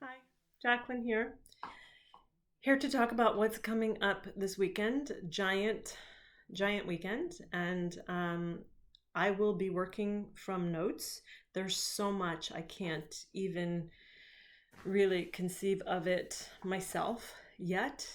Hi, Jacqueline here. Here to talk about what's coming up this weekend. Giant weekend, and I will be working from notes. There's so much I can't even really conceive of it myself yet.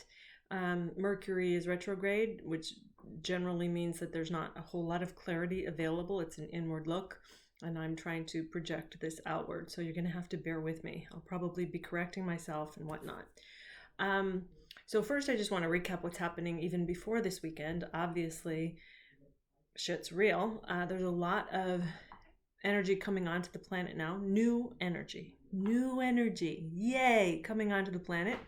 Mercury is retrograde, which generally means that there's not a whole lot of clarity available. It's an inward look, and I'm trying to project this outward. So you're going to have to bear with me. I'll probably be correcting myself and whatnot. Um, so first, I just want to recap what's happening even before this weekend. Obviously, shit's real. There's a lot of energy coming onto the planet now. New energy, yay, coming onto the planet.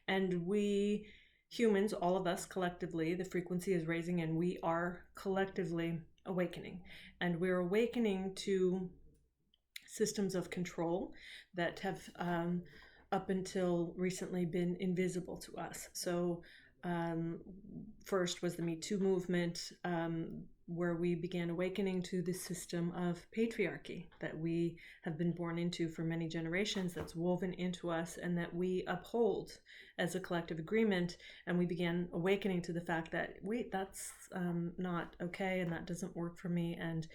And we humans, all of us collectively, the frequency is raising and we are collectively awakening. And we're awakening to systems of control that have up until recently been invisible to us. So first was the Me Too movement, where we began awakening to the system of patriarchy that we have been born into for many generations, that's woven into us and that we uphold as a collective agreement. And we began awakening to the fact that, wait, that's not okay and that doesn't work for me, and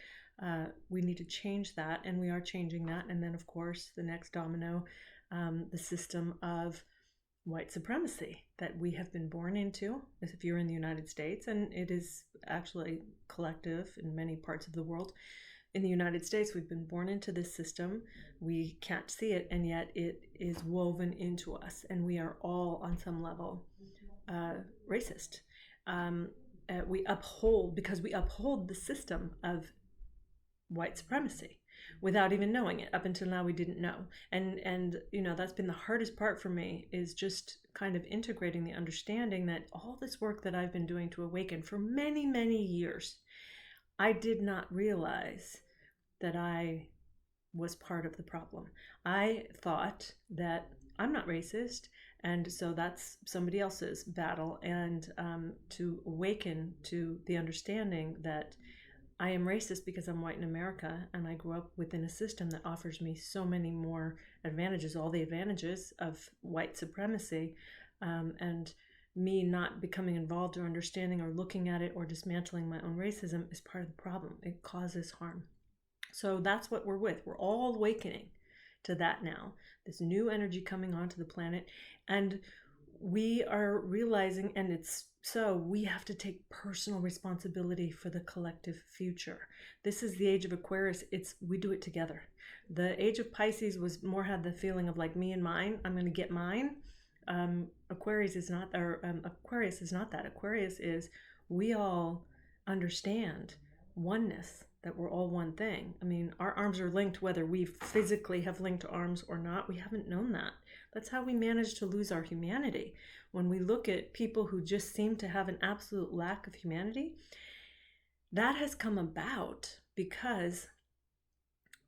we need to change that, and we are changing that. And then, of course, the next domino, the system of white supremacy that we have been born into, if you're in the United States, and it is actually collective in many parts of the world. In the United States, we've been born into this system. We can't see it, and yet it is woven into us, and we are all, on some level, racist. We uphold, because we uphold the system of white supremacy without even knowing it. Up until now, we didn't know. And that's been the hardest part for me, is just kind of integrating the understanding that all this work that I've been doing to awaken for many, many years, I did not realize that I was part of the problem. I thought that I'm not racist, and so that's somebody else's battle. And to awaken to the understanding that I am racist because I'm white in America, and I grew up within a system that offers me so many more advantages, all the advantages of white supremacy, and me not becoming involved or understanding or looking at it or dismantling my own racism is part of the problem. It causes harm. So that's what we're with. We're all awakening to that now, this new energy coming onto the planet. And we are realizing, and we have to take personal responsibility for the collective future. This is the age of Aquarius. We do it together. The age of Pisces had the feeling of like me and mine. I'm going to get mine. Aquarius is not that. Aquarius is, we all understand oneness, that we're all one thing. I mean, our arms are linked, whether we physically have linked arms or not. We haven't known that. That's how we managed to lose our humanity. When we look at people who just seem to have an absolute lack of humanity, that has come about because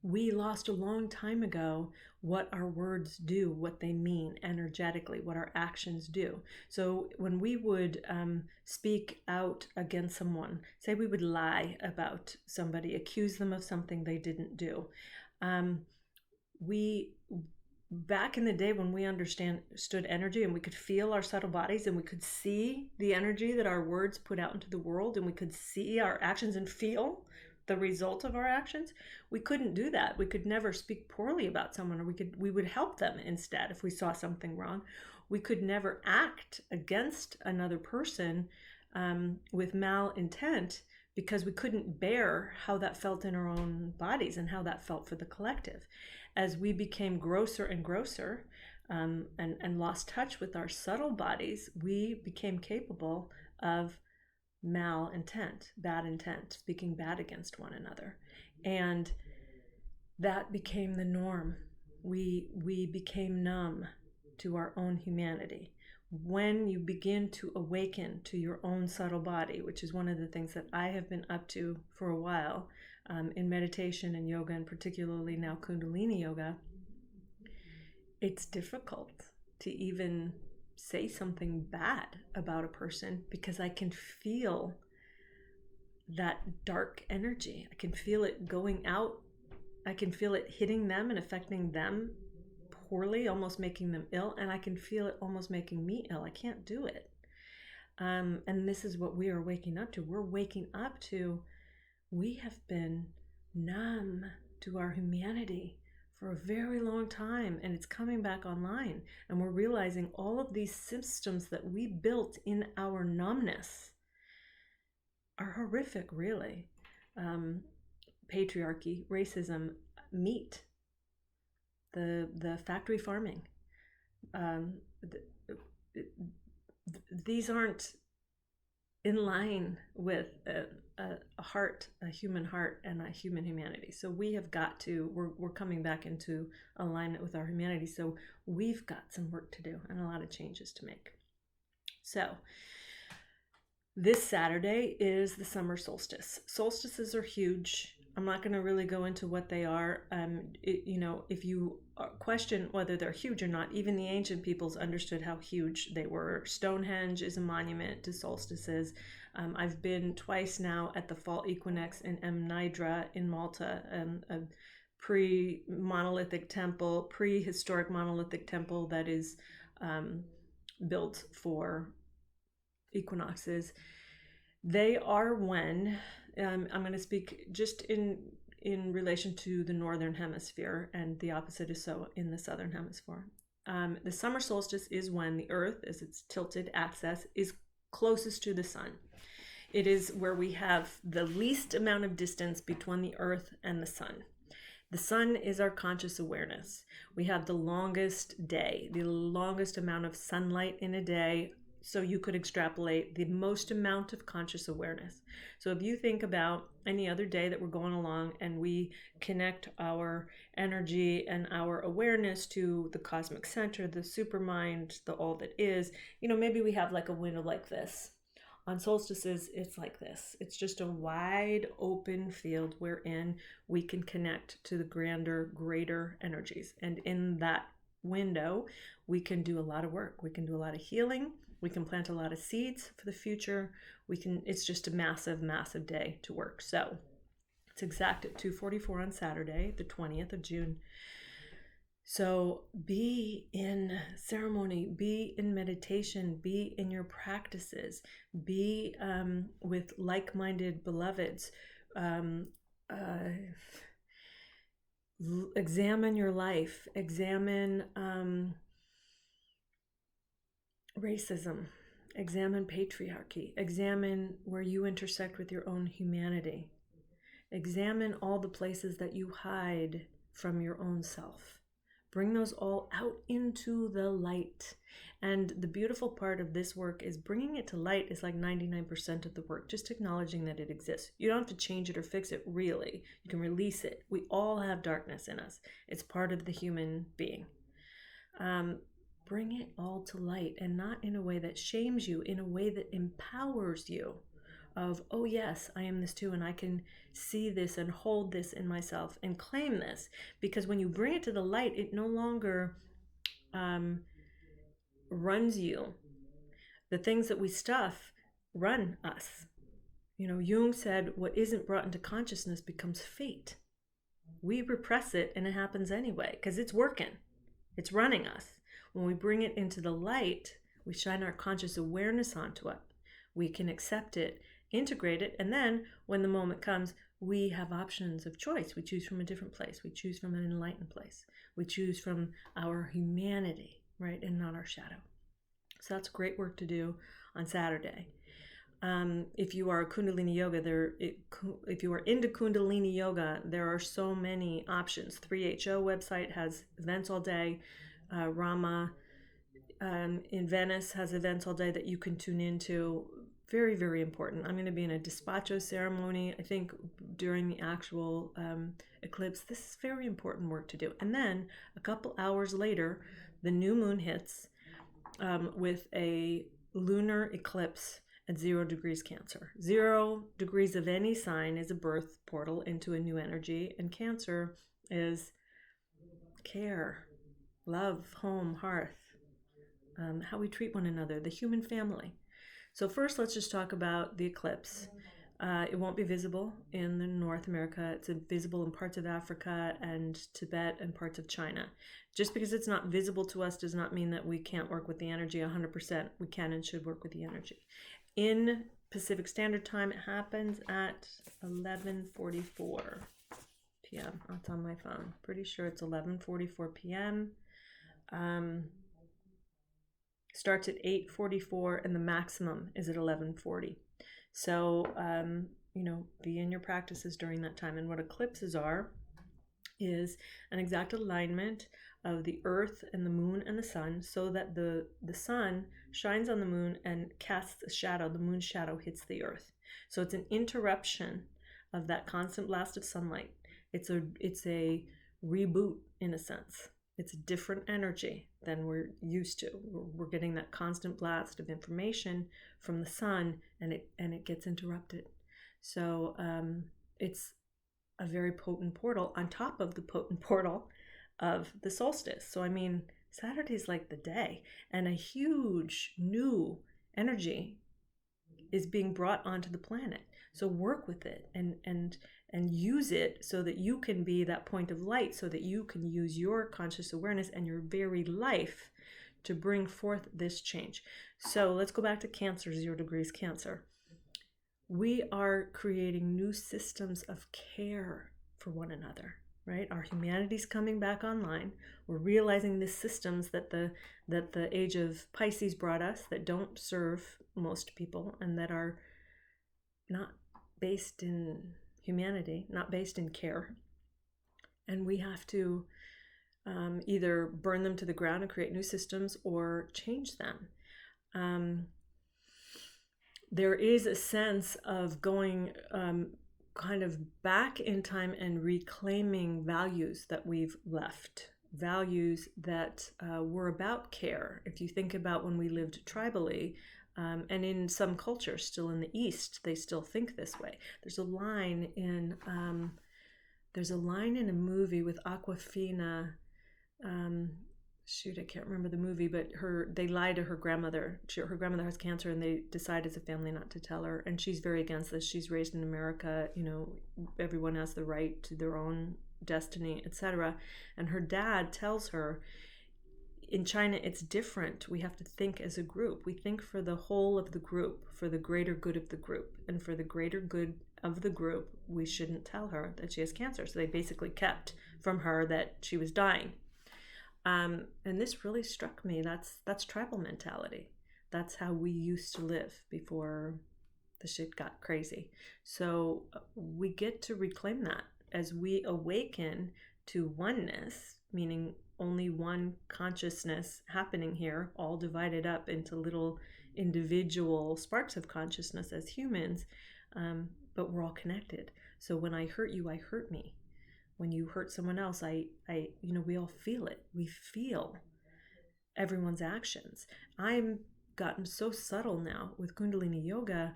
we lost a long time ago what our words do, what they mean energetically, what our actions do. So when we would speak out against someone, say we would lie about somebody, accuse them of something they didn't do, we, back in the day when we understood energy and we could feel our subtle bodies and we could see the energy that our words put out into the world, and we could see our actions and feel the result of our actions, we couldn't do that. We could never speak poorly about someone, or we would help them instead if we saw something wrong. We could never act against another person with malintent, because we couldn't bear how that felt in our own bodies and how that felt for the collective. As we became grosser and grosser, and lost touch with our subtle bodies, we became capable of malintent, bad intent, speaking bad against one another. And that became the norm. We became numb to our own humanity. When you begin to awaken to your own subtle body, which is one of the things that I have been up to for a while, in meditation and yoga, and particularly now Kundalini yoga, it's difficult to even say something bad about a person, because I can feel that dark energy. I can feel it going out. I can feel it hitting them and affecting them poorly, almost making them ill, and I can feel it almost making me ill. I can't do it. And this is what we are waking up to. We're waking up to, we have been numb to our humanity for a very long time, and it's coming back online. And we're realizing all of these systems that we built in our numbness are horrific, really. Patriarchy, racism, meat, the factory farming. These aren't in line with a heart, a human heart, and a human humanity. So we have got to, we're coming back into alignment with our humanity. So we've got some work to do and a lot of changes to make. So this Saturday is the summer solstice. Solstices are huge. I'm not going to really go into what they are. If you question whether they're huge or not, even the ancient peoples understood how huge they were. Stonehenge is a monument to solstices. I've been twice now at the fall equinox in Nidra in Malta, a pre-monolithic temple, prehistoric monolithic temple that is built for equinoxes. They are when, I'm going to speak just in relation to the northern hemisphere, and the opposite is so in the southern hemisphere. The summer solstice is when the earth, as its tilted axis, is closest to the sun. It is where we have the least amount of distance between the earth and the sun. The sun is our conscious awareness. We have the longest day, the longest amount of sunlight in a day, so you could extrapolate the most amount of conscious awareness. So if you think about any other day that we're going along and we connect our energy and our awareness to the cosmic center, the supermind, the all that is, maybe we have like a window like this. On solstices, it's like this. It's just a wide open field wherein we can connect to the grander, greater energies. And in that window, we can do a lot of work. We can do a lot of healing. We can plant a lot of seeds for the future. It's just a massive, massive day to work. So it's exact at 2:44 on Saturday, the 20th of June. So be in ceremony, be in meditation, be in your practices, be with like-minded beloveds. Examine your life, examine racism, examine patriarchy, examine where you intersect with your own humanity, examine all the places that you hide from your own self. Bring those all out into the light. And the beautiful part of this work is bringing it to light is like 99% of the work, just acknowledging that it exists. You don't have to change it or fix it, really. You can release it. We all have darkness in us. It's part of the human being. Bring it all to light, and not in a way that shames you, in a way that empowers you of, oh yes, I am this too, and I can see this and hold this in myself and claim this. Because when you bring it to the light, it no longer runs you. The things that we stuff run us. Jung said, what isn't brought into consciousness becomes fate. We repress it and it happens anyway, because it's working. It's running us. When we bring it into the light, we shine our conscious awareness onto it. We can accept it, integrate it, and then when the moment comes, we have options of choice. We choose from a different place. We choose from an enlightened place. We choose from our humanity, right, and not our shadow. So that's great work to do on Saturday. If you are a Kundalini Yoga, if you are into Kundalini Yoga, there are so many options. 3HO website has events all day. Rama in Venice has events all day that you can tune into. Very, very important. I'm going to be in a despacho ceremony, I think, during the actual eclipse. This is very important work to do. And then a couple hours later, the new moon hits with a lunar eclipse at 0 degrees Cancer. 0 degrees of any sign is a birth portal into a new energy, and Cancer is care, love, home, hearth, how we treat one another, the human family. So first, let's just talk about the eclipse. It won't be visible in the North America. It's visible in parts of Africa and Tibet and parts of China. Just because it's not visible to us does not mean that we can't work with the energy 100%. We can and should work with the energy. In Pacific Standard Time, it happens at 11:44 p.m. That's on my phone. Pretty sure it's 11:44 p.m. Starts at 8:44 and the maximum is at 11:40. So, be in your practices during that time. And what eclipses are is an exact alignment of the earth and the moon and the sun, so that the sun shines on the moon and casts a shadow. The moon's shadow hits the earth. So it's an interruption of that constant blast of sunlight. It's a reboot in a sense. It's a different energy than we're used to. We're getting that constant blast of information from the sun, and it gets interrupted. So it's a very potent portal on top of the potent portal of the solstice. So I mean, Saturday's like the day, and a huge new energy is being brought onto the planet. So work with it and use it so that you can be that point of light, so that you can use your conscious awareness and your very life to bring forth this change. So let's go back to Cancer, 0 degrees Cancer. We are creating new systems of care for one another, right? Our humanity's coming back online. We're realizing the systems that the age of Pisces brought us that don't serve most people and that are not based in humanity, not based in care. And we have to either burn them to the ground and create new systems or change them. There is a sense of going kind of back in time and reclaiming values that we've left, values that were about care. If you think about when we lived tribally, and in some cultures, still in the East, they still think this way. There's a line in a movie with Aquafina. I can't remember the movie, but they lie to her grandmother. Her grandmother has cancer, and they decide as a family not to tell her. And she's very against this. She's raised in America. Everyone has the right to their own destiny, etc. And her dad tells her, in China, it's different. We have to think as a group. We think for the whole of the group, for the greater good of the group. And for the greater good of the group, we shouldn't tell her that she has cancer. So they basically kept from her that she was dying. And this really struck me. That's tribal mentality. That's how we used to live before the shit got crazy. So we get to reclaim that as we awaken to oneness, meaning only one consciousness happening here, all divided up into little individual sparks of consciousness as humans, but we're all connected. So when I hurt you, I hurt me. When you hurt someone else, we all feel it. We feel everyone's actions. I'm gotten so subtle now with Kundalini Yoga.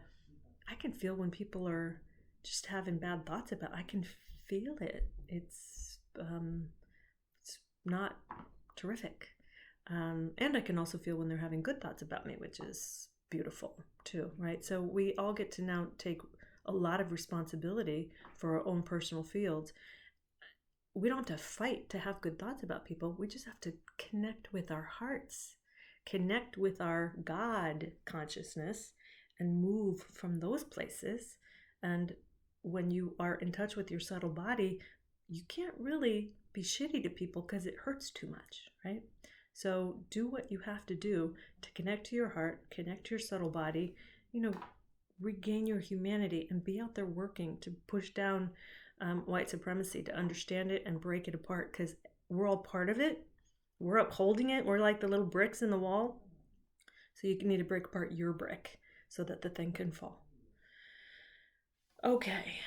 I can feel when people are just having bad thoughts about. I can feel it. It's not terrific. And I can also feel when they're having good thoughts about me, which is beautiful too, right? So we all get to now take a lot of responsibility for our own personal fields. We don't have to fight to have good thoughts about people. We just have to connect with our hearts, connect with our God consciousness, and move from those places. And when you are in touch with your subtle body, you can't really be shitty to people because it hurts too much, right? So do what you have to do to connect to your heart, connect to your subtle body, regain your humanity, and be out there working to push down white supremacy, to understand it and break it apart, because we're all part of it. We're upholding it. We're like the little bricks in the wall. So you need to break apart your brick so that the thing can fall. Okay.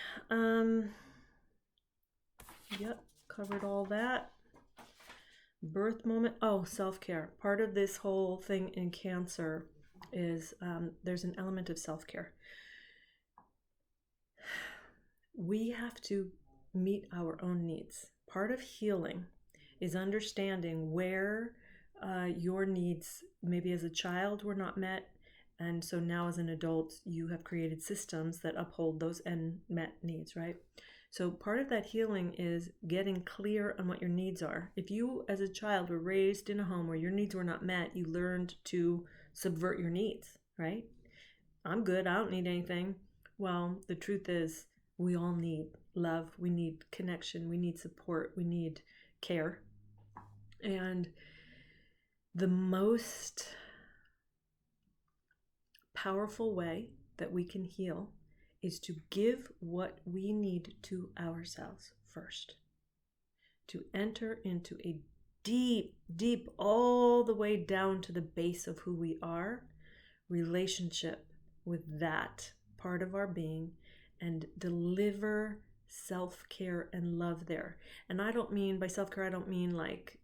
Yep, covered all that. Birth moment. Oh, self-care. Part of this whole thing in Cancer is there's an element of self-care. We have to meet our own needs. Part of healing is understanding where your needs, maybe as a child, were not met, And so now as an adult, you have created systems that uphold those unmet needs, right? So part of that healing is getting clear on what your needs are. If you as a child were raised in a home where your needs were not met, you learned to subvert your needs, right? I'm good, I don't need anything. Well, the truth is we all need love, we need connection, we need support, we need care. And the most powerful way that we can heal is to give what we need to ourselves first. To enter into a deep, all the way down to the base of who we are, relationship with that part of our being, and deliver self-care and love there. And I don't mean, by self-care, I don't mean like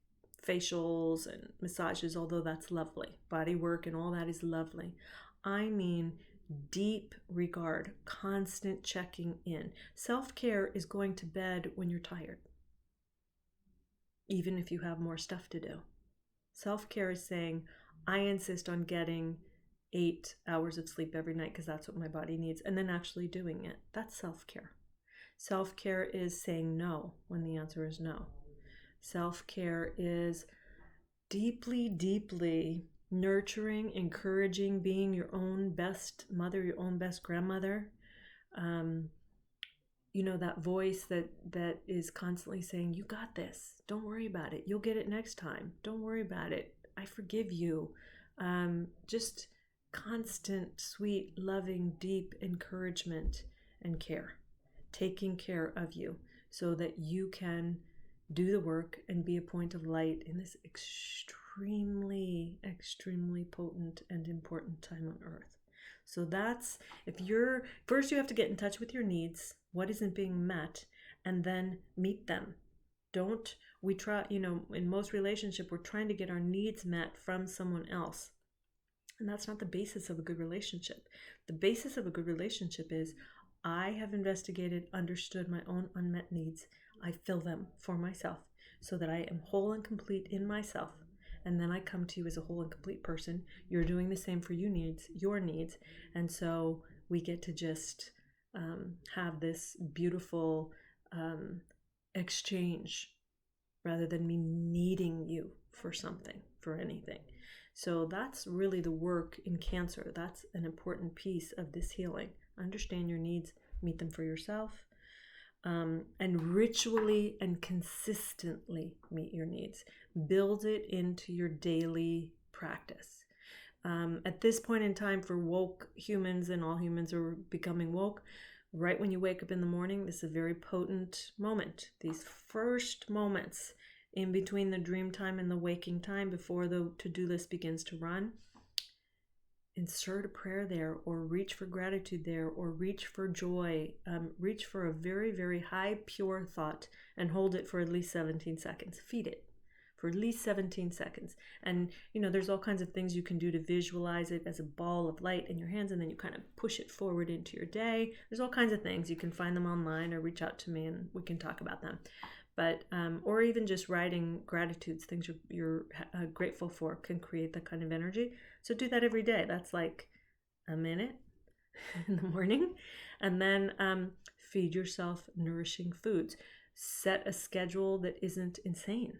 facials and massages, although that's lovely. Body work and all that is lovely. I mean deep regard, constant checking in. Self-care is going to bed when you're tired, even if you have more stuff to do. Self-care is saying, I insist on getting 8 hours of sleep every night because that's what my body needs, and then actually doing it. That's self-care. Self-care is saying no when the answer is no. Self-care is deeply nurturing, encouraging, being your own best mother, your own best grandmother. That voice that is constantly saying, you got this, don't worry about it, you'll get it next time, don't worry about it, I forgive you. Just constant, sweet, loving, deep encouragement and care, taking care of you so that you can do the work and be a point of light in this extremely potent and important time on earth. So that's, if you're, first you have to get in touch with your needs, what isn't being met, and then meet them. We try, in most relationship, we're trying to get our needs met from someone else. And that's not the basis of a good relationship. The basis of a good relationship is I have investigated, understood my own unmet needs. I fill them for myself so that I am whole and complete in myself. And then I come to you as a whole and complete person. You're doing the same for your needs. And so we get to just have this beautiful exchange rather than me needing you for something, for anything. So that's really the work in Cancer. That's an important piece of this healing. Understand your needs, meet them for yourself, and ritually and consistently meet your needs. Build it into your daily practice. At this point in time, for woke humans, and all humans are becoming woke, right when you wake up in the morning, this is a very potent moment. These first moments in between the dream time and the waking time, before the to-do list begins to run, insert a prayer there, or reach for gratitude there, or reach for joy. Reach for a very high, pure thought and hold it for at least 17 seconds. Feed it for at least 17 seconds. And, there's all kinds of things you can do to visualize it as a ball of light in your hands, and then you kind of push it forward into your day. There's all kinds of things. You can find them online or reach out to me and we can talk about them. But, or even just writing gratitudes, things you're grateful for, can create that kind of energy. So do that every day. That's like a minute in the morning. And then feed yourself nourishing foods. Set a schedule that isn't insane.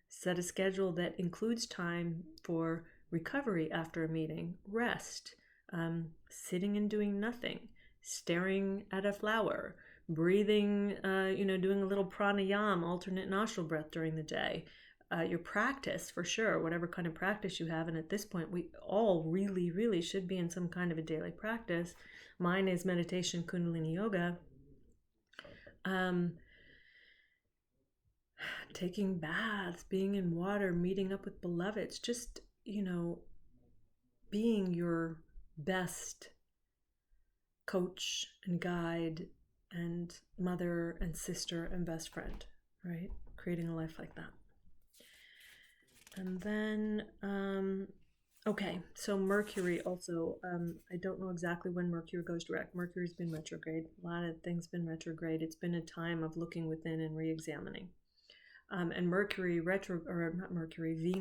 Set a schedule that includes time for recovery after a meeting, rest, sitting and doing nothing, staring at a flower, breathing, doing a little pranayama, alternate nostril breath during the day. Your practice, for sure, whatever kind of practice you have. And at this point, we all really should be in some kind of a daily practice. Mine is meditation, Kundalini yoga. Taking baths, being in water, meeting up with beloveds, just, being your best coach and guide and mother and sister and best friend, right? Creating a life like that. And then, okay, so Mercury also, I don't know exactly when Mercury goes direct. Mercury's been retrograde. A lot of things been retrograde. It's been a time of looking within and re-examining. And Mercury retro, or not Mercury,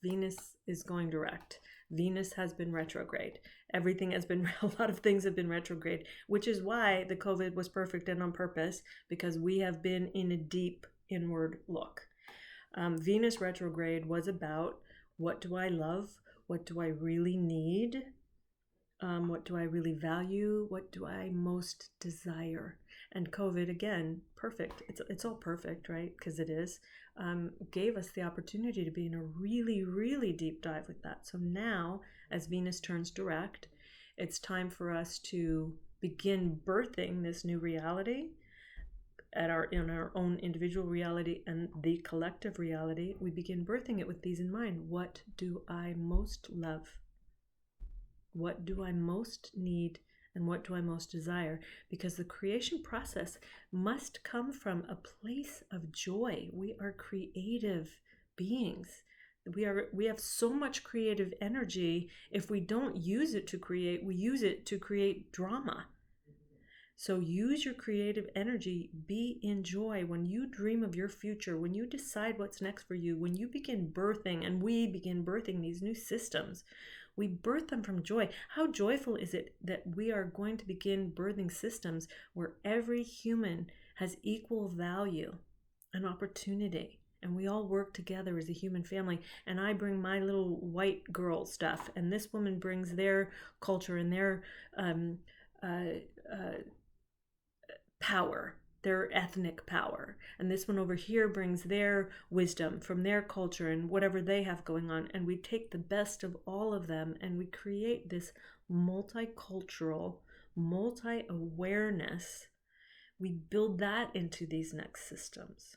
Venus is going direct. Venus has been retrograde. Everything has been, a lot of things have been retrograde, which is why the COVID was perfect and on purpose, because we have been in a deep inward look. Venus retrograde was about, what do I love? What do I really need? What do I really value? What do I most desire? And COVID, again, perfect. It's all perfect, right? Because it is. Gave us the opportunity to be in a really, really deep dive with that. So now, as Venus turns direct, it's time for us to begin birthing this new reality in our own individual reality and the collective reality. We begin birthing it with these in mind. What do I most love? What do I most need? And what do I most desire? Because the creation process must come from a place of joy. We are creative beings. We have so much creative energy. If we don't use it to create, we use it to create drama. So use your creative energy, be in joy. When you dream of your future, when you decide what's next for you, when you begin birthing, and we begin birthing these new systems, we birth them from joy. How joyful is it that we are going to begin birthing systems where every human has equal value and opportunity, and we all work together as a human family. And I bring my little white girl stuff, and this woman brings their culture and their power, their ethnic power, and this one over here brings their wisdom from their culture and whatever they have going on, and we take the best of all of them and we create this multicultural, multi-awareness. We build that into these next systems,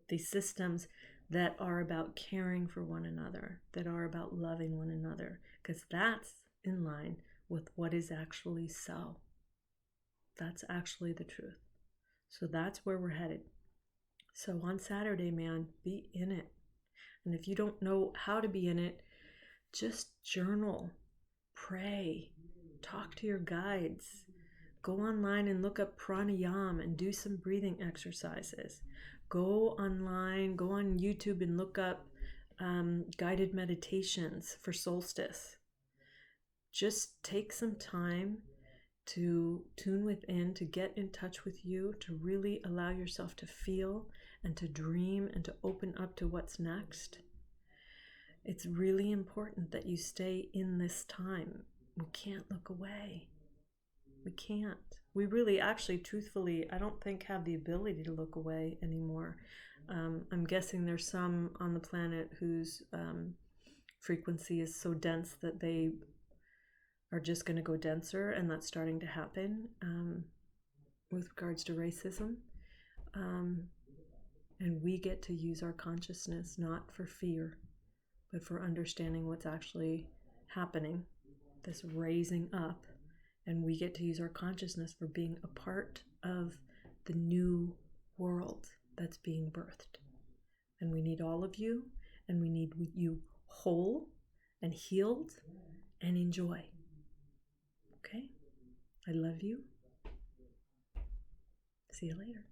these systems that are about caring for one another, that are about loving one another, because that's in line with what is actually so. That's actually the truth. So that's where we're headed. So on Saturday, man, be in it. And if you don't know how to be in it, just journal, pray, talk to your guides, go online and look up pranayama and do some breathing exercises. Go online, go on YouTube and look up guided meditations for solstice. Just take some time to tune within, to get in touch with you, to really allow yourself to feel and to dream and to open up to what's next. It's really important that you stay in this time. We can't look away. We can't. We really, actually, truthfully, I don't think have the ability to look away anymore. I'm guessing there's some on the planet whose frequency is so dense that they are just going to go denser, and that's starting to happen with regards to racism. And we get to use our consciousness not for fear, but for understanding what's actually happening, this raising up. And we get to use our consciousness for being a part of the new world that's being birthed. And we need all of you, and we need you whole and healed and in joy. Okay? I love you. See you later.